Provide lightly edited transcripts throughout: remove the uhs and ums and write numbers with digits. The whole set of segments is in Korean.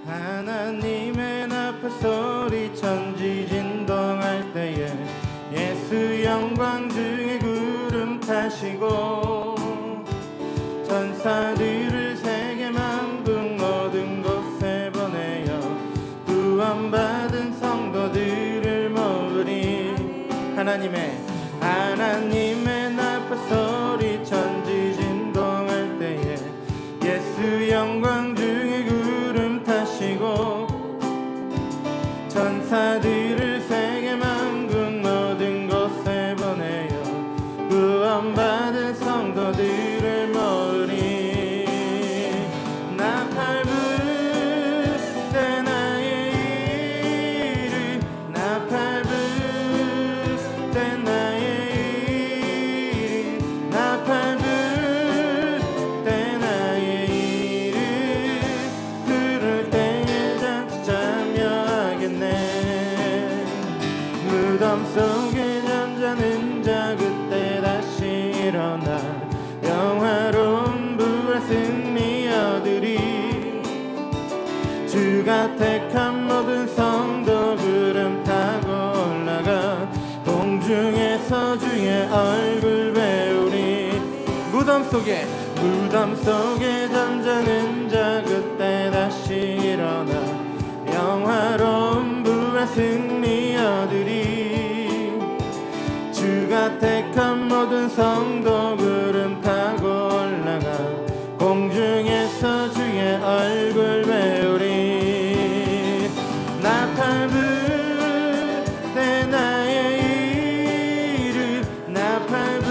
하나님의 나팔 소리 천지진동할 때에 예수 영광 중에 구름 타시고 천사들을 세계 만국 모든 곳에 보내어 구원받은 성도들을 모으리. 하나님의 나팔 소리 천지진동할 때에 예수 영광 중에 구름 타시고 천사들을 세계 만국 모든 곳에 보내어 구원받은 성도들을 모으리. 나팔 불 때 나의 이름 나팔 불 때 나의 이름 나팔 불 때 나의 이름 부를 때에 잔치 참여하겠네. 무덤 속에 잠자는 자 그때 다시 일어나 영화로운 부활 승리 얻으리. 주가 택한 모든 성도 구름 타고 올라가 공중에서 주의 얼굴 배우리. 무덤 속에 잠자는 자 그때 다시 일어나 영화로운 부활 승리 얻으리. 주가 택한 모든 성도 구름 타고 올라가 공중에서 주의 얼굴 배우리. 나팔 불 때 나의 이름 나팔 불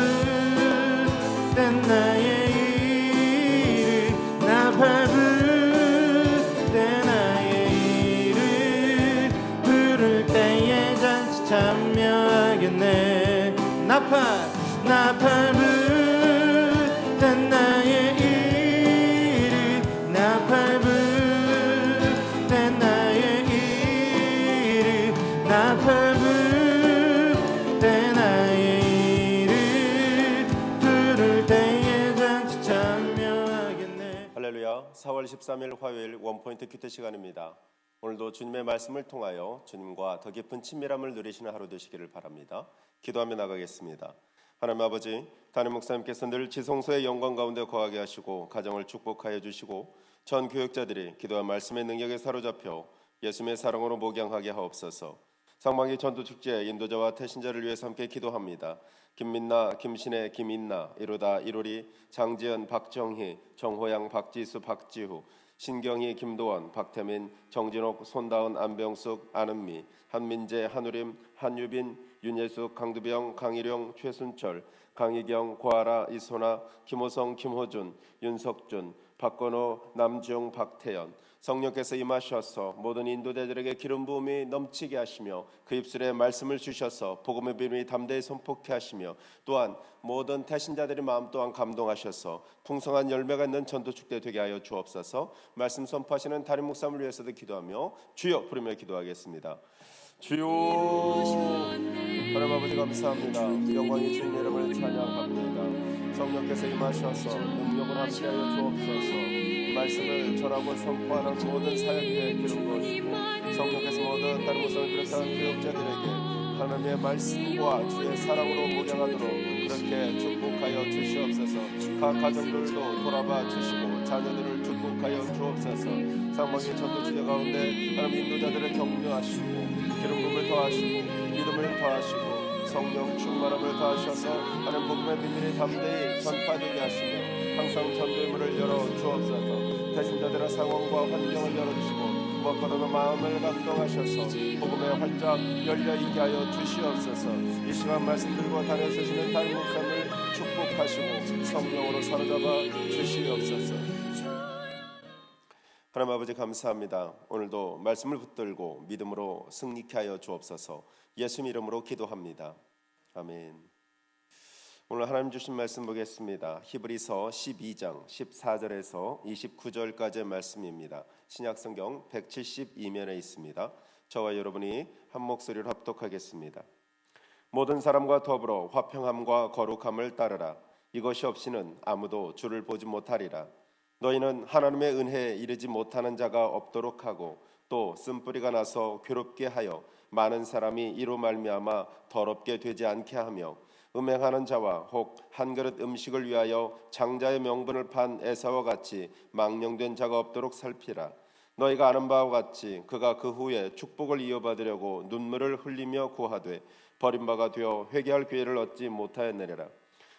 때 나의 이름 나팔 불 때 나의 이름 부를 때에 잔치 참여하겠네. 나팔 불 때 나의 이름 나팔 불 때 나의 이름 나팔 불 때 나의 이름 부를 때에 잔치 참여하겠네. 할렐루야. 4월 13일 화요일 원포인트 큐티 시간입니다. 오늘도 주님의 말씀을 통하여 주님과 더 깊은 친밀함을 누리시는 하루 되시기를 바랍니다. 기도하며 나가겠습니다. 하나님 아버지, 담임 목사님께서 늘 지성소의 영광 가운데 거하게 하시고 가정을 축복하여 주시고 전 교육자들이 기도와 말씀의 능력에 사로잡혀 예수님의 사랑으로 목양하게 하옵소서. 상반기 전도축제 인도자와 태신자를 위해서 함께 기도합니다. 김민나, 김신혜, 김인나, 이로다, 이로리, 장지연, 박정희, 정호양, 박지수, 박지후, 신경희, 김도원, 박태민, 정진옥, 손다은, 안병숙, 안은미, 한민재, 한우림, 한유빈, 윤예숙, 강두병, 강일용, 최순철, 강희경, 고아라, 이소나, 김호성, 김호준, 윤석준, 박건호, 남지용, 박태연. 성령께서 임하셔서 모든 인도자들에게 기름 부음이 넘치게 하시며 그 입술에 말씀을 주셔서 복음의 비밀이 담대히 선포케 하시며 또한 모든 태신자들의 마음 또한 감동하셔서 풍성한 열매가 있는 전도축제 되게 하여 주옵소서. 말씀 선포하시는 담임 목사님을 위해서도 기도하며 주여 부르며 기도하겠습니다. 주여. 하나님 아버지 감사합니다. 영광이 주님 이름을 찬양합니다. 성령께서 임하셔서 능력을 함께하여 주옵소서. 말씀을 전하고 선포하는 모든 사역에 기름 부으시고 성령께서 모든 다른 곳을 비롯한 교역자들에게 하나님의 말씀과 주의 사랑으로 목양하도록 그렇게 축복하여 주시옵소서. 각 가정들도 돌아봐 주시고 자녀들을 축복하여 주옵소서. 상반기 전도주제 가운데 하나님 인도자들을 격려하시고 기름 부음을 더하시고 믿음을 더하시고 성령 충만함을 더하셔서 하나님 복음의 비밀이 담대히 전파되게 하시며 항상 전도의 문을 열어 주옵소서. 태신자들의 상황과 환경을 열어주시고 무엇보다도 마음을 감동하셔서 복음에 활짝 열려있게 하여 주시옵소서. 이 시간 말씀 들고 다녀서시는 담임 목사님을 축복하시고 성령으로 사로잡아 주시옵소서. 하나님 아버지 감사합니다. 오늘도 말씀을 붙들고 믿음으로 승리케 하여 주옵소서. 예수 이름으로 기도합니다. 아멘. 오늘 하나님 주신 말씀 보겠습니다. 히브리서 12장 14절에서 29절까지의 말씀입니다. 신약성경 172면에 있습니다. 저와 여러분이 한 목소리로 합독하겠습니다. 모든 사람과 더불어 화평함과 거룩함을 따르라. 이것이 없이는 아무도 주를 보지 못하리라. 너희는 하나님의 은혜에 이르지 못하는 자가 없도록 하고 또 쓴뿌리가 나서 괴롭게 하여 많은 사람이 이로 말미암아 더럽게 되지 않게 하며 음행하는 자와 혹 한 그릇 음식을 위하여 장자의 명분을 판 에사와 같이 망령된 자가 없도록 살피라. 너희가 아는 바와 같이 그가 그 후에 축복을 이어받으려고 눈물을 흘리며 고하되 버림바가 되어 회개할 기회를 얻지 못하였느니라.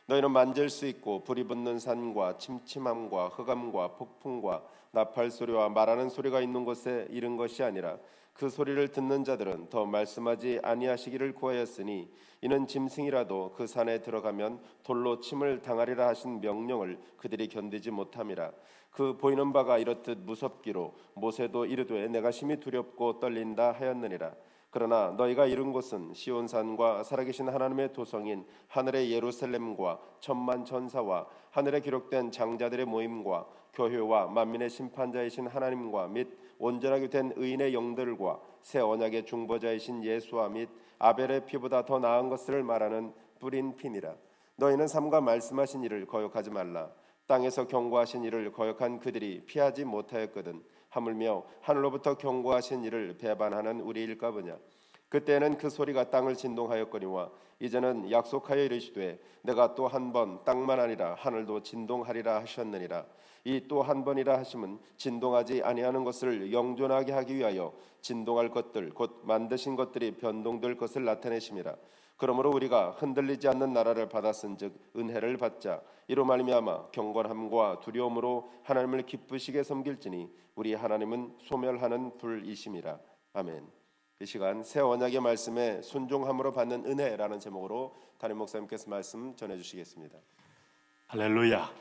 너희는 만질 수 있고 불이 붙는 산과 침침함과 흑암과 폭풍과 나팔 소리와 말하는 소리가 있는 곳에 이른 것이 아니라 그 소리를 듣는 자들은 더 말씀하지 아니하시기를 구하였으니 이는 짐승이라도 그 산에 들어가면 돌로 침을 당하리라 하신 명령을 그들이 견디지 못함이라. 그 보이는 바가 이렇듯 무섭기로 모세도 이르되 내가 심히 두렵고 떨린다 하였느니라. 그러나 너희가 이룬 곳은 시온산과 살아계신 하나님의 도성인 하늘의 예루살렘과 천만 천사와 하늘에 기록된 장자들의 모임과 교회와 만민의 심판자이신 하나님과 및 온전하게 된 의인의 영들과 새 언약의 중보자이신 예수와 및 아벨의 피보다 더 나은 것을 말하는 뿌린 피니라. 너희는 삼가 말씀하신 일을 거역하지 말라. 땅에서 경고하신 일을 거역한 그들이 피하지 못하였거든 하물며 하늘로부터 경고하신 일을 배반하는 우리일까 보냐. 그때는 그 소리가 땅을 진동하였거니와 이제는 약속하여 이르시되 내가 또 한 번 땅만 아니라 하늘도 진동하리라 하셨느니라. 이 또 한 번이라 하심은 진동하지 아니하는 것을 영존하게 하기 위하여 진동할 것들 곧 만드신 것들이 변동될 것을 나타내심이라. 그러므로 우리가 흔들리지 않는 나라를 받았은즉 은혜를 받자. 이로 말미암아 경건함과 두려움으로 하나님을 기쁘시게 섬길지니 우리 하나님은 소멸하는 불이심이라. 아멘. 이 시간 새 언약의 말씀에 순종함으로 받는 은혜라는 제목으로 담임 목사님께서 말씀 전해주시겠습니다. 할렐루야.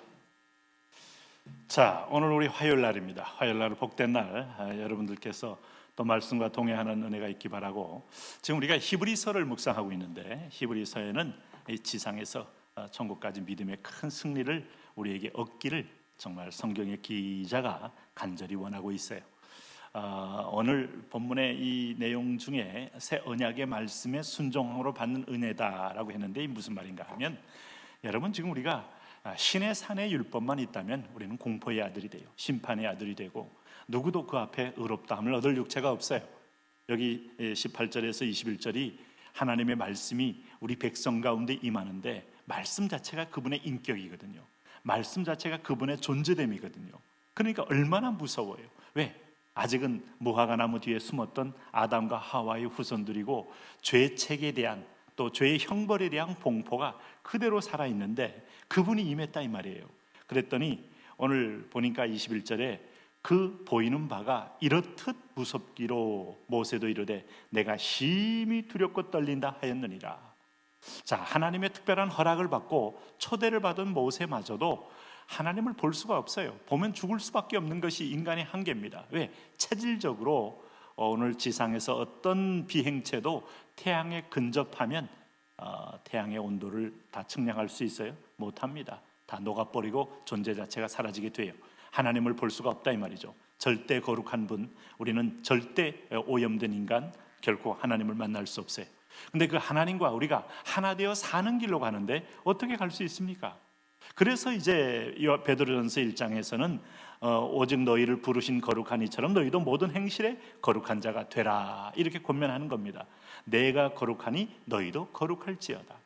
자, 오늘 우리 화요일 날입니다. 화요일 날 복된 날, 여러분들께서 또 말씀과 동행하는 은혜가 있기 바라고, 지금 우리가 히브리서를 묵상하고 있는데 히브리서에는 이 지상에서 천국까지 믿음의 큰 승리를 우리에게 얻기를 정말 성경의 기자가 간절히 원하고 있어요. 오늘 본문의 이 내용 중에 새 언약의 말씀에 순종함으로 받는 은혜다라고 했는데, 이 무슨 말인가 하면, 여러분 지금 우리가 신의 산의 율법만 있다면 우리는 공포의 아들이 돼요. 심판의 아들이 되고 누구도 그 앞에 의롭다함을 얻을 육체가 없어요. 여기 18절에서 21절이 하나님의 말씀이 우리 백성 가운데 임하는데, 말씀 자체가 그분의 인격이거든요. 말씀 자체가 그분의 존재됨이거든요. 그러니까 얼마나 무서워요. 왜? 아직은 무화과 나무 뒤에 숨었던 아담과 하와의 후손들이고 죄의 책에 대한, 또 죄의 형벌에 대한 공포가 그대로 살아있는데 그분이 임했다 이 말이에요. 그랬더니 오늘 보니까 21절에 그 보이는 바가 이렇듯 무섭기로 모세도 이르되 내가 심히 두렵고 떨린다 하였느니라. 자, 하나님의 특별한 허락을 받고 초대를 받은 모세마저도 하나님을 볼 수가 없어요. 보면 죽을 수밖에 없는 것이 인간의 한계입니다. 왜? 체질적으로 오늘 지상에서 어떤 비행체도 태양에 근접하면 태양의 온도를 다 측량할 수 있어요? 못합니다. 다 녹아버리고 존재 자체가 사라지게 돼요. 하나님을 볼 수가 없다 이 말이죠. 절대 거룩한 분, 우리는 절대 오염된 인간, 결코 하나님을 만날 수 없어요. 근데 그 하나님과 우리가 하나 되어 사는 길로 가는데 어떻게 갈 수 있습니까? 그래서 이제 베드로전서 1장에서는 오직 너희를 부르신 거룩한 이처럼 너희도 모든 행실에 거룩한 자가 되라, 이렇게 권면하는 겁니다. 내가 거룩하니 너희도 거룩할지어다.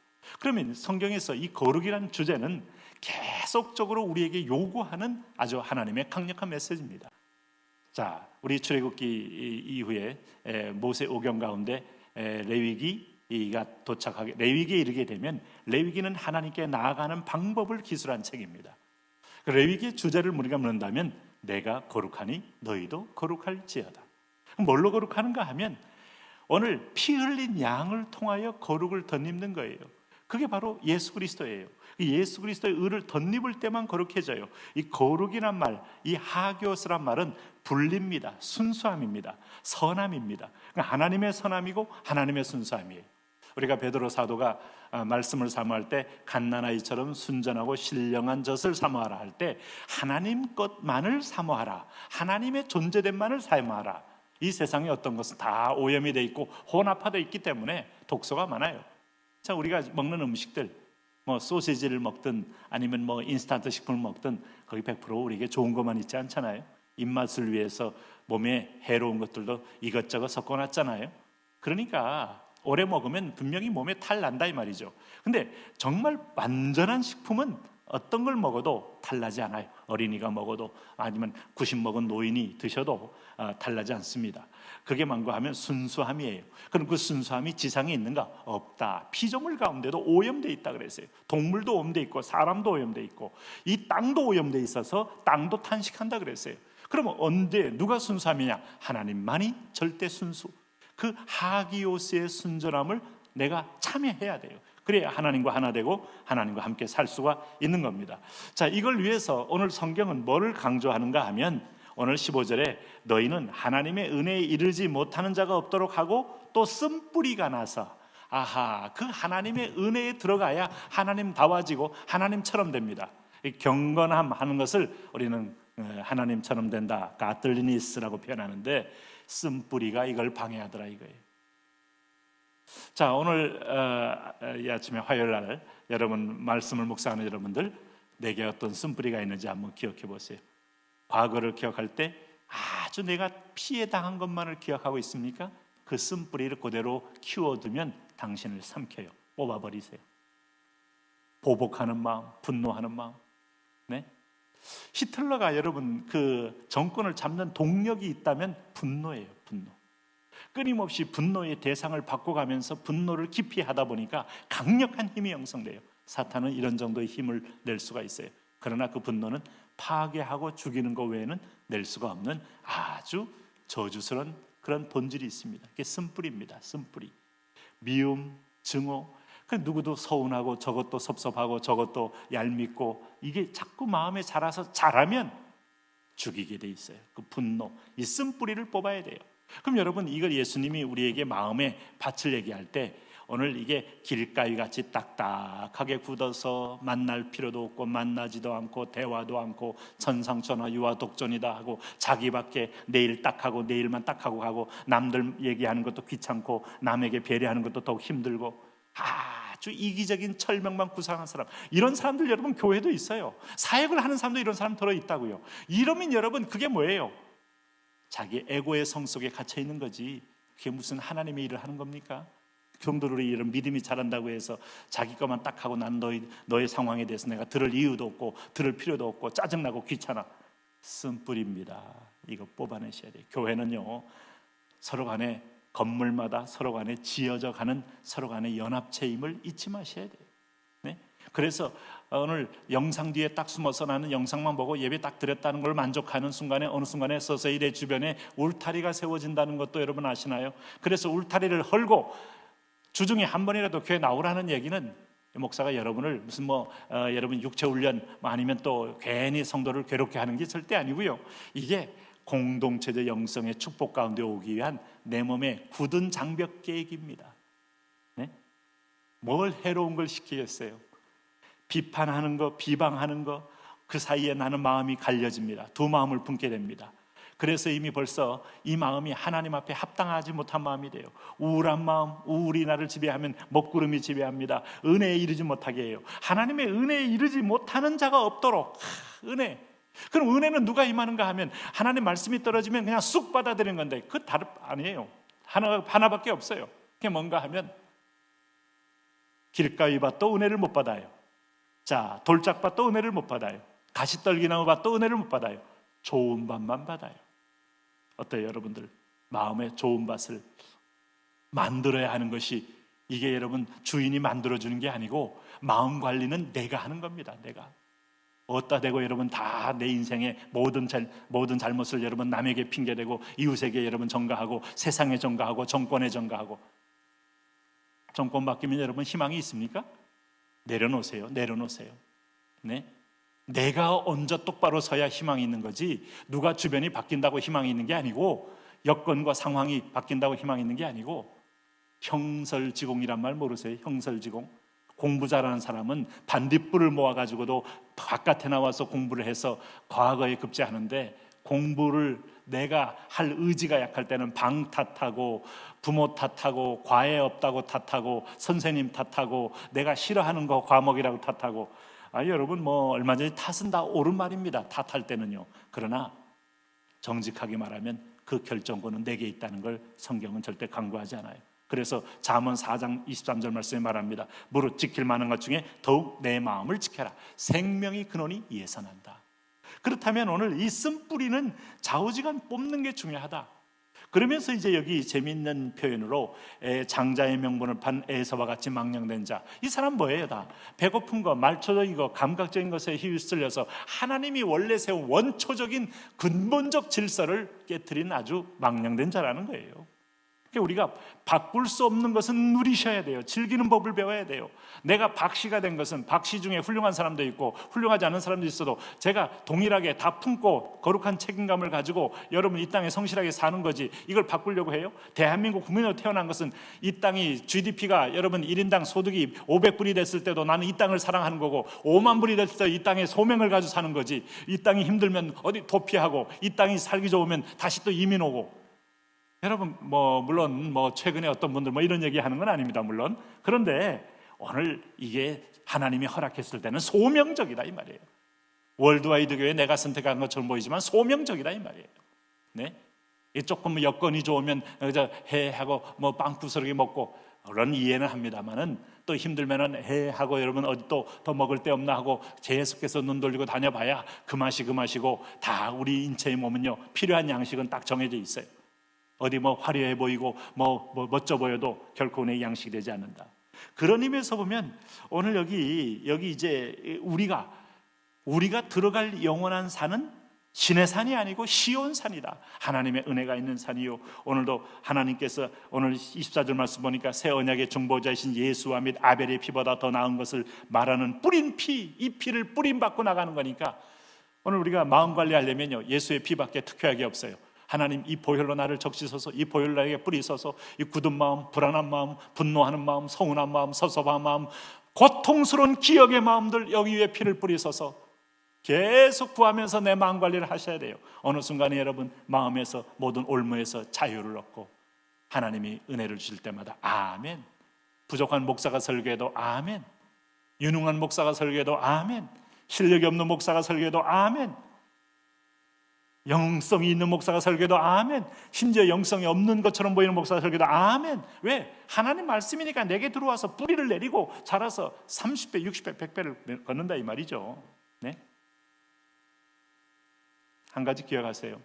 그러면 성경에서 이 거룩이라는 주제는 계속적으로 우리에게 요구하는 아주 하나님의 강력한 메시지입니다. 자, 우리 출애굽기 이후에 모세 오경 가운데 레위기가 도착하게, 레위기에 이르게 되면 레위기는 하나님께 나아가는 방법을 기술한 책입니다. 레위기의 주제를 우리가 묻는다면 내가 거룩하니 너희도 거룩할지어다. 뭘로 거룩하는가 하면 오늘 피 흘린 양을 통하여 거룩을 덧입는 거예요. 그게 바로 예수 그리스도예요. 예수 그리스도의 의를 덧입을 때만 거룩해져요. 이 거룩이란 말, 이 하교스란 말은 분리입니다. 순수함입니다. 선함입니다. 그러니까 하나님의 선함이고 하나님의 순수함이에요. 우리가 베드로 사도가 말씀을 사모할 때 갓난아이처럼 순전하고 신령한 젖을 사모하라 할 때 하나님 것만을 사모하라, 하나님의 존재됨만을 사모하라. 이 세상에 어떤 것은 다 오염이 돼 있고 혼합화되어 있기 때문에 독소가 많아요. 자, 우리가 먹는 음식들, 뭐 소시지를 먹든 아니면 뭐 인스턴트 식품을 먹든 거기 100% 우리에게 좋은 것만 있지 않잖아요. 입맛을 위해서 몸에 해로운 것들도 이것저것 섞어놨잖아요. 그러니까 오래 먹으면 분명히 몸에 탈 난다 이 말이죠. 근데 정말 완전한 식품은 어떤 걸 먹어도 탈나지 않아요. 어린이가 먹어도 아니면 90 먹은 노인이 드셔도 탈나지 않습니다. 그게 뭔가 하면 순수함이에요. 그럼 그 순수함이 지상에 있는가? 없다. 피조물 가운데도 오염되어 있다 그랬어요. 동물도 오염되어 있고 사람도 오염되어 있고 이 땅도 오염되어 있어서 땅도 탄식한다 그랬어요. 그러면 언제 누가 순수함이냐? 하나님만이 절대 순수. 그 하기오스의 순전함을 내가 참여해야 돼요. 그래야 하나님과 하나 되고 하나님과 함께 살 수가 있는 겁니다. 자, 이걸 위해서 오늘 성경은 뭐를 강조하는가 하면 오늘 15절에 너희는 하나님의 은혜에 이르지 못하는 자가 없도록 하고 또 쓴뿌리가 나서 그 하나님의 은혜에 들어가야 하나님다워지고 하나님처럼 됩니다. 이 경건함 하는 것을 우리는 하나님처럼 된다, 가틀리니스라고 표현하는데 쓴뿌리가 이걸 방해하더라 이거예요. 자, 오늘 이 아침에 화요일 날 여러분 말씀을 묵상하는 여러분들 내게 어떤 쓴뿌리가 있는지 한번 기억해 보세요. 과거를 기억할 때 아주 내가 피해 당한 것만을 기억하고 있습니까? 그 쓴뿌리를 그대로 키워두면 당신을 삼켜요. 뽑아버리세요. 보복하는 마음, 분노하는 마음. 네? 히틀러가 여러분 그 정권을 잡는 동력이 있다면 분노예요. 분노. 끊임없이 분노의 대상을 바꿔가면서 분노를 깊이 하다 보니까 강력한 힘이 형성돼요. 사탄은 이런 정도의 힘을 낼 수가 있어요. 그러나 그 분노는 파괴하고 죽이는 것 외에는 낼 수가 없는 아주 저주스러운 그런 본질이 있습니다. 그게 쓴뿌리입니다. 쓴뿌리. 미움, 증오. 누구도 서운하고 저것도 섭섭하고 저것도 얄밉고 이게 자꾸 마음에 자라면 죽이게 돼 있어요. 그 분노, 이 쓴뿌리를 뽑아야 돼요. 그럼 여러분 이걸 예수님이 우리에게 마음의 밭을 얘기할 때 오늘 이게 길가위 같이 딱딱하게 굳어서 만날 필요도 없고 만나지도 않고 대화도 않고 천상천하 유아독존이다 하고 자기밖에 내일 딱 하고 내일만 딱 하고 가고 남들 얘기하는 것도 귀찮고 남에게 배려하는 것도 더욱 힘들고 아주 이기적인 철명만 구상한 사람, 이런 사람들 여러분 교회도 있어요. 사역을 하는 사람도 이런 사람 들어있다고요. 이러면 여러분 그게 뭐예요? 자기 에고의 성 속에 갇혀 있는 거지. 그게 무슨 하나님의 일을 하는 겁니까? 성도들이 이런 믿음이 자란다고 해서 자기 것만 딱 하고 난 너의 상황에 대해서 내가 들을 이유도 없고 들을 필요도 없고 짜증나고 귀찮아. 쓴뿌리입니다. 이거 뽑아내셔야 돼요. 교회는요 서로 간에 건물마다 서로 간에 지어져 가는 서로 간의 연합체임을 잊지 마셔야 돼요. 네? 그래서 오늘 영상 뒤에 딱 숨어서 나는 영상만 보고 예배 딱 드렸다는 걸 만족하는 순간에 어느 순간에 서서히 내 주변에 울타리가 세워진다는 것도 여러분 아시나요? 그래서 울타리를 헐고 주중에 한 번이라도 교회 나오라는 얘기는 목사가 여러분을 무슨 여러분 육체 훈련 아니면 또 괜히 성도를 괴롭게 하는 게 절대 아니고요. 이게 공동체적 영성의 축복 가운데 오기 위한 내 몸의 굳은 장벽 계획입니다. 네? 뭘 해로운 걸 시키겠어요? 비판하는 거, 비방하는 거, 그 사이에 나는 마음이 갈려집니다. 두 마음을 품게 됩니다. 그래서 이미 벌써 이 마음이 하나님 앞에 합당하지 못한 마음이 돼요. 우울한 마음, 우울이 나를 지배하면 먹구름이 지배합니다. 은혜에 이르지 못하게 해요. 하나님의 은혜에 이르지 못하는 자가 없도록. 은혜. 그럼 은혜는 누가 임하는가 하면 하나님 말씀이 떨어지면 그냥 쑥 받아들이는 건데 그 다른 아니에요. 하나밖에 없어요. 그게 뭔가 하면 길가위 밭도 은혜를 못 받아요. 자, 돌짝밭도 은혜를 못 받아요. 가시떨기나무 밭도 은혜를 못 받아요. 좋은 밭만 받아요. 어때요 여러분들? 마음의 좋은 밭을 만들어야 하는 것이 이게 여러분 주인이 만들어주는 게 아니고 마음 관리는 내가 하는 겁니다. 내가 어디다 대고 여러분 다 내 인생의 모든 잘못을 여러분 남에게 핑계대고 이웃에게 여러분 전가하고 세상에 전가하고 정권에 전가하고. 정권 바뀌면 여러분 희망이 있습니까? 내려놓으세요. 네? 내가 먼저 똑바로 서야 희망이 있는 거지 누가 주변이 바뀐다고 희망이 있는 게 아니고 여건과 상황이 바뀐다고 희망이 있는 게 아니고 형설지공이란 말 모르세요? 형설지공. 공부 잘하는 사람은 반딧불을 모아가지고도 바깥에 나와서 공부를 해서 과거에 급제하는데 공부를 내가 할 의지가 약할 때는 방 탓하고 부모 탓하고 과외 없다고 탓하고 선생님 탓하고 내가 싫어하는 거 과목이라고 탓하고 여러분 얼마 전에 탓은 다 옳은 말입니다. 탓할 때는요. 그러나 정직하게 말하면 그 결정권은 내게 있다는 걸 성경은 절대 강구하지 않아요. 그래서 잠언 4장 23절 말씀에 말합니다. 무릇 지킬 만한 것 중에 더욱 내 마음을 지켜라. 생명의 근원이 이에서 난다. 그렇다면 오늘 이 쓴뿌리는 좌우지간 뽑는 게 중요하다. 그러면서 이제 여기 재미있는 표현으로 장자의 명분을 판 에서와 같이 망령된 자. 이 사람 뭐예요? 다 배고픈 거, 말초적인 거, 감각적인 것에 휩쓸려서 하나님이 원래 세운 원초적인 근본적 질서를 깨트린 아주 망령된 자라는 거예요. 우리가 바꿀 수 없는 것은 누리셔야 돼요. 즐기는 법을 배워야 돼요. 내가 박씨가 된 것은 박씨 중에 훌륭한 사람도 있고 훌륭하지 않은 사람도 있어도 제가 동일하게 다 품고 거룩한 책임감을 가지고 여러분 이 땅에 성실하게 사는 거지 이걸 바꾸려고 해요? 대한민국 국민으로 태어난 것은 이 땅이 GDP가 여러분 1인당 소득이 500불이 됐을 때도 나는 이 땅을 사랑하는 거고 5만 불이 됐을 때 이 땅에 소명을 가지고 사는 거지 이 땅이 힘들면 어디 도피하고 이 땅이 살기 좋으면 다시 또 이민 오고 여러분 물론 최근에 어떤 분들 이런 얘기하는 건 아닙니다. 물론 그런데 오늘 이게 하나님이 허락했을 때는 소명적이다 이 말이에요. 월드와이드 교회 내가 선택한 것처럼 보이지만 소명적이다 이 말이에요. 네? 조금 여건이 좋으면 해하고 빵부스러기 먹고 그런 이해는 합니다만은 또 힘들면은 해하고 여러분 어디 또 더 먹을 데 없나 하고 계속해서 눈 돌리고 다녀봐야 그 맛이고 다 우리 인체의 몸은요 필요한 양식은 딱 정해져 있어요. 어디 화려해 보이고 멋져 보여도 결코 내 양식이 되지 않는다. 그런 의미에서 보면 오늘 여기 이제 우리가 들어갈 영원한 산은 신의 산이 아니고 시온 산이다. 하나님의 은혜가 있는 산이요. 오늘도 하나님께서 오늘 24절 말씀 보니까 새 언약의 중보자이신 예수와 및 아벨의 피보다 더 나은 것을 말하는 뿌린 피, 이 피를 뿌림받고 나가는 거니까 오늘 우리가 마음 관리하려면요 예수의 피밖에 특효약이 없어요. 하나님 이 보혈로 나를 적시소서, 이 보혈로 나에게 뿌리소서. 이 굳은 마음, 불안한 마음, 분노하는 마음, 서운한 마음, 섭섭한 마음, 고통스러운 기억의 마음들 여기 위에 피를 뿌리소서. 계속 구하면서 내 마음 관리를 하셔야 돼요. 어느 순간에 여러분 마음에서 모든 올무에서 자유를 얻고 하나님이 은혜를 주실 때마다 아멘. 부족한 목사가 설교해도 아멘. 유능한 목사가 설교해도 아멘. 실력이 없는 목사가 설교해도 아멘. 영성이 있는 목사가 설교해도 아멘. 심지어 영성이 없는 것처럼 보이는 목사가 설교해도 아멘. 왜? 하나님 말씀이니까 내게 들어와서 뿌리를 내리고 자라서 30배, 60배, 100배를 걷는다 이 말이죠. 네? 한 가지 기억하세요.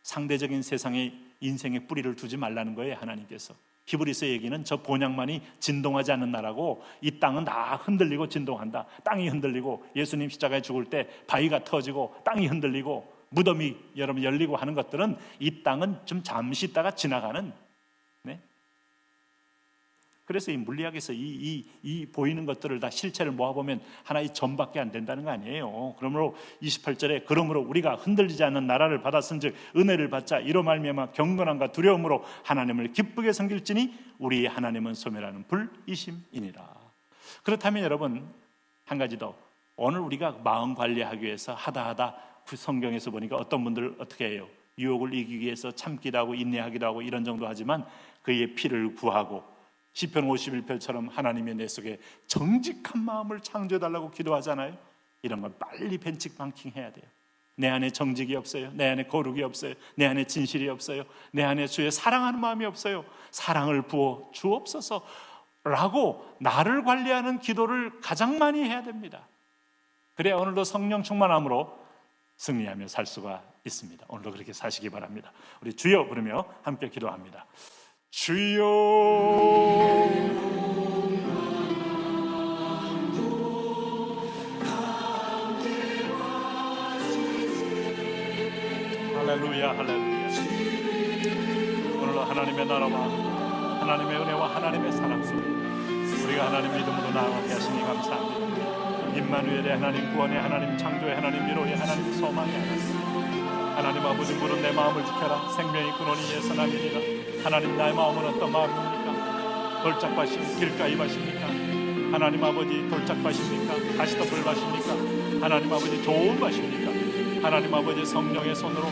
상대적인 세상에 인생의 뿌리를 두지 말라는 거예요. 하나님께서. 히브리서 얘기는 저 본향만이 진동하지 않는 나라고 이 땅은 다 흔들리고 진동한다. 땅이 흔들리고 예수님 십자가에 죽을 때 바위가 터지고 땅이 흔들리고 무덤이 여러분 열리고 하는 것들은 이 땅은 좀 잠시 있다가 지나가는. 네? 그래서 이 물리학에서 이 보이는 것들을 다 실체를 모아보면 하나의 점밖에 안 된다는 거 아니에요. 그러므로 28절에 그러므로 우리가 흔들리지 않는 나라를 받았은즉 은혜를 받자 이로 말미암아 경건함과 두려움으로 하나님을 기쁘게 섬길지니 우리 하나님은 소멸하는 불이심이니라. 그렇다면 여러분 한 가지 더, 오늘 우리가 마음 관리하기 위해서 하다 그 성경에서 보니까 어떤 분들 어떻게 해요? 유혹을 이기기 위해서 참기도 하고 인내하기도 하고 이런 정도 하지만 그의 피를 구하고 시편 51편처럼 하나님의 내 속에 정직한 마음을 창조해달라고 기도하잖아요. 이런 걸 빨리 벤치마킹 해야 돼요. 내 안에 정직이 없어요. 내 안에 거룩이 없어요. 내 안에 진실이 없어요. 내 안에 주의 사랑하는 마음이 없어요. 사랑을 부어 주옵소서 라고 나를 관리하는 기도를 가장 많이 해야 됩니다. 그래야 오늘도 성령 충만함으로 승리하며 살 수가 있습니다. 오늘도 그렇게 사시기 바랍니다. 우리 주여 부르며 함께 기도합니다. 주여 할렐루야 할렐루야. 오늘도 하나님의 나라와 하나님의 은혜와 하나님의 사랑 속에 우리가 하나님 믿음으로 나아가게 하시니 감사합니다. 임마누엘의 하나님, 구원의 하나님, 창조의 하나님, 위로의 하나님, 소망의 하나님 아버지, 물은 내 마음을 지켜라. 생명의 근원이 예선함이니라. 하나님 나의 마음은 어떤 마음입니까? 돌짝밭입니까? 길가이밭입니까? 하나님 아버지 돌짝밭입니까? 가시덤불밭입니까? 하나님 아버지 좋은 밭입니까? 하나님 아버지 성령의 손으로,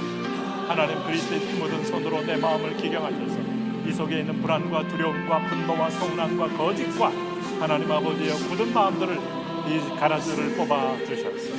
하나님 그리스도의 피 묻은 손으로 내 마음을 기경하셔서 이 속에 있는 불안과 두려움과 분노와 성난과 거짓과 하나님 아버지의 굳은 마음들을 이 가라지를 뽑아 주셔서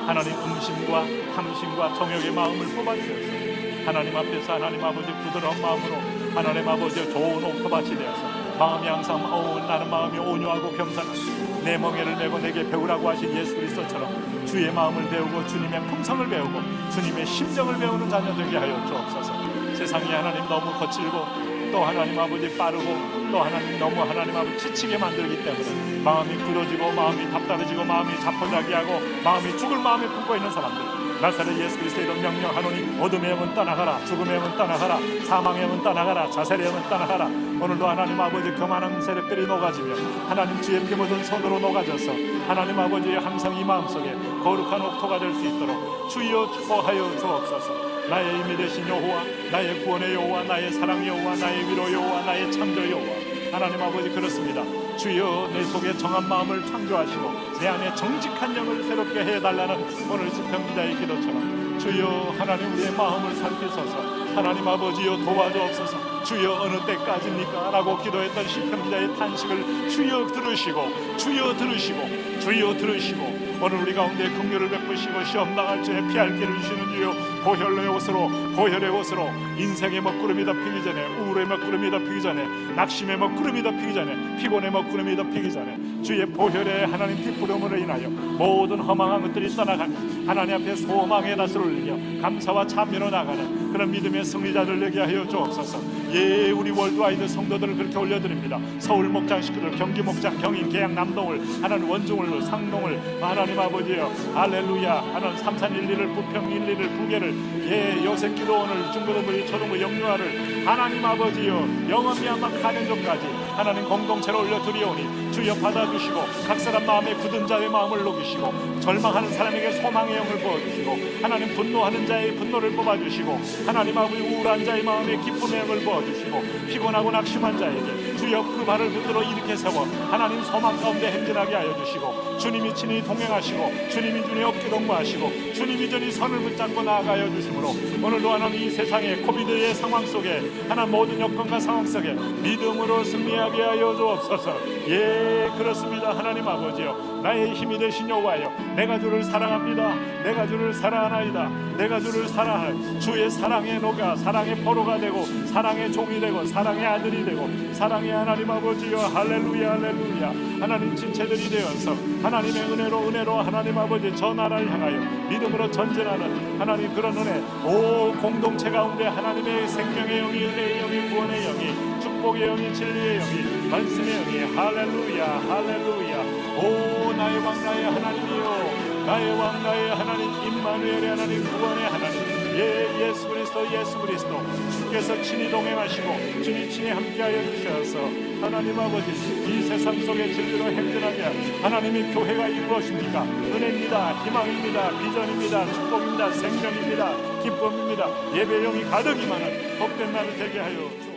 하나님 음심과 탐심과 정욕의 마음을 뽑아 주셔서 하나님 앞에서 하나님 아버지 부드러운 마음으로 하나님 아버지의 좋은 옥토밭이 되어서 마음이 항상 나는 마음이 온유하고 겸손하고 내 멍에를 메고 내게 배우라고 하신 예수 그리스도처럼 주의 마음을 배우고 주님의 품성을 배우고 주님의 심정을 배우는 자녀 되게 하여 주옵소서. 세상이 하나님 너무 거칠고 또 하나님 아버지 빠르고 또 하나님 너무 하나님 아버지 지치게 만들기 때문에 마음이 굳어지고 마음이 답답해지고 마음이 자포자기하고 마음이 죽을 마음에 품고 있는 사람들, 나사렛 예수 그리스도의 이름 명령하노니 어둠의 영은 떠나가라, 죽음의 영은 떠나가라, 사망의 영은 떠나가라, 자살의 영은 떠나가라. 오늘도 하나님 아버지 교만한 세력들이 녹아지며 하나님 주의 피 묻은 손으로 녹아져서 하나님 아버지의 항상 이 마음속에 거룩한 옥토가 될 수 있도록 주여 축복하여 주옵소서. 나의 힘이 되신 여호와, 나의 구원의 여호와, 나의 사랑 여호와, 나의 위로 여호와, 나의 창조 여호와, 하나님 아버지 그렇습니다. 주여 내 속에 정한 마음을 창조하시고 내 안에 정직한 영을 새롭게 해달라는 오늘 시편 기자의 기도처럼 주여 하나님 우리의 마음을 살피소서. 하나님 아버지여 도와주옵소서. 주여 어느 때까지입니까? 라고 기도했던 시편 기자의 탄식을 주여 들으시고 주여 들으시고 주여 들으시고 오늘 우리 가운데 긍휼을 베푸시고 시험 당할 중에 피할 길을 주시는 주여 보혈의 옷으로 보혈의 옷으로 인생의 먹구름이 덮이기 전에 우울의 먹구름이 덮이기 전에 낙심의 먹구름이 덮이기 전에 피곤의 먹구름이 덮이기 전에 주의 보혈의 하나님 핏부름으로 인하여 모든 허망한 것들이 떠나가며 하나님 앞에 소망의 낯을 올리며 감사와 찬미로 나가는 그런 믿음의 승리자들 되게 하여 주옵소서. 예, 우리 월드와이드 성도들을 그렇게 올려드립니다. 서울 목장 식구들, 경기 목장, 경인, 계양, 남동을 하나님 원종을, 상동을 하나님 아버지여 할렐루야 하나님 삼산 1리를 부평 1리를 부계를 예 요새기도 오늘 중고등부 초등부 영유아를 하나님 아버지여 영원미얀마 가는족까지 하나님 공동체로 올려드리오니 주여 받아주시고 각 사람 마음에 굳은 자의 마음을 녹이시고 절망하는 사람에게 소망의 영을 부어주시고 하나님 분노하는 자의 분노를 뽑아주시고 하나님 아버지 우울한 자의 마음에 기쁨의 영을 부어주시고 피곤하고 낙심한 자에게 주여 그 발을 붙들어 일으켜 세워 하나님 소망 가운데 행진하게 하여 주시고 주님이 친히 동행하시고 주님이 주님 어깨 동무하시고 주님이 전히 선을 붙잡고 나아가여 주심으로 오늘도 하나님 이 세상의 코비드의 상황 속에 하나님 모든 여건과 상황 속에 믿음으로 승리하게 하여 주옵소서. 예 그렇습니다. 하나님 아버지여 나의 힘이 되신 여호와여 내가 주를 사랑합니다. 내가 주를 사랑하나이다. 내가 주를 사랑하나 주의 사랑에 녹아 사랑의 포로가 되고 사랑의 종이 되고 사랑의 아들이 되고 사랑의 하나님 아버지여 할렐루야 할렐루야 하나님 친체들이 되어서 하나님의 은혜로 하나님 아버지 저 나라를 향하여 믿음으로 전진하는 하나님 그런 은혜 오 공동체 가운데 하나님의 생명의 영이 은혜의 영이 구원의 영이 축복의 영이 진리의 영이 말씀의 영이 할렐루야 할렐루야 오 나의 왕 나의 하나님이여 나의 왕 나의 하나님 임마누엘의 하나님 구원의 하나님 예 예수 그리스도 주께서 친히 동행하시고 주님 친히 함께하여 주셔서 하나님 아버지 이 세상 속에 진리로 행진하게 하나님의 교회가 이루어집니까? 은혜입니다. 희망입니다. 비전입니다. 축복입니다. 생명입니다. 기쁨입니다. 예배용이 가득 임하는 복된 날을 되게 하여